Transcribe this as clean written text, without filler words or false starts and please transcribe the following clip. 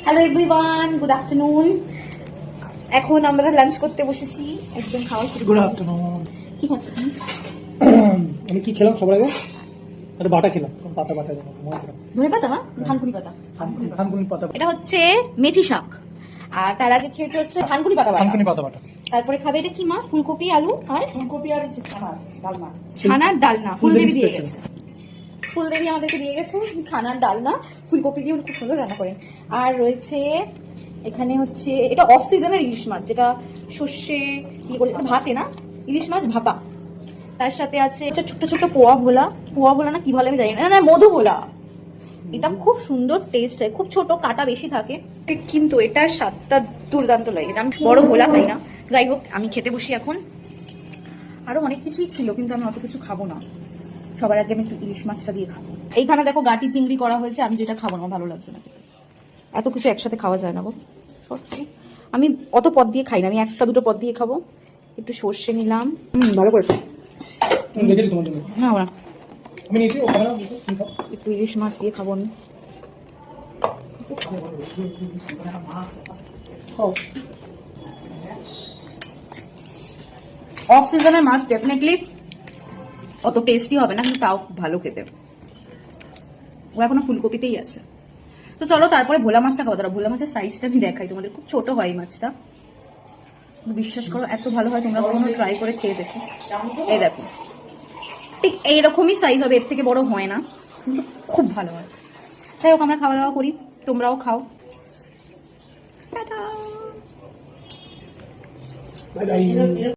Hello everyone, good afternoon. এখন আমরা lunch করতে বসেছি, একদম খাওয়া শুরু। Good afternoon. কি খাচ্ছেন? আমি কি খেলাম সবার আগে? একটা বাটা খেলাম, পাতা ধনে পাতা না, থানকুনি পাতা। থানকুনি পাতা, এটা হচ্ছে মেথি শাক, আর তার আগে খেতে হচ্ছে থানকুনি পাতা বাটা। থানকুনি পাতা বাটা। তারপরে খাবে এটা কি মা? ফুলকপি, আলু আর ফুলকপি আর ছানার ডালনা। ছানার ডালনা। ফুলদেবী দিয়ে special। গেছে, ফুলদেবী আমাদেরকে দিয়ে গেছে ছানার ডালনা, ফুলকপি দিয়ে উনি খুব সুন্দর রান্না করেন। আর রয়েছে এখানে হচ্ছে এটা অফ সিজনের ইলিশ মাছ, যেটা সর্ষে ইয়ে করে ভাতে না, ইলিশ মাছ ভাপা। তার সাথে আছে এটা ছোট্ট ছোট্ট পোয়া ভোলা না কি বলে আমি জানি না, না মধু ভোলা। এটা খুব সুন্দর টেস্ট হয়, খুব ছোট, কাটা বেশি থাকে, কিন্তু এটার স্বাদটা দুর্দান্ত লাগে। আমি বড় ভোলা খাই না। যাই হোক, আমি খেতে বসি এখন। আরো অনেক কিছুই ছিল, কিন্তু আমি অত কিছু খাবো না। সবার আগে আমি একটু ইলিশ মাছটা দিয়ে খাবো। এইখানে দেখো গাটি চিংড়ি করা হয়েছে, আমি যেটা খাবো না, ভালো লাগছে না। এত কিছু একসাথে খাওয়া যায় না গো। সত্যি আমি অত পদ দিয়ে খাই না, আমি একটা দুটো পদ দিয়ে খাবো। একটু সর্ষে নিলাম, ভালো করেছো। আমি রেখেছি তোমার জন্য। না ওরা আমি নিয়েছি, ও খাবে না। একটু ইলিশ মাছ দিয়ে খাবো আমি। অফ সিজনের মাছ ডেফিনেটলি অত টেস্টি হবে না, কিন্তু তাও খুব ভালো খেতে। ও এখনো ফুলকপিতেই আছে। তো চলো তারপরে ভোলা মাছটা খাওয়া দাও। ভোলা মাছের সাইজটা আমি দেখাই তোমাদের, খুব ছোট হয় এই মাছটা, বিশ্বাস করো এত ভালো হয়, তোমরা কখনো ট্রাই করে খেয়ে দেখো। এই দেখো ঠিক এইরকমই সাইজ হবে, এর থেকে বড় হয় না, কিন্তু খুব ভালো হয়। যাই হোক, আমরা খাওয়া দাওয়া করি, তোমরাও খাও। Bye bye.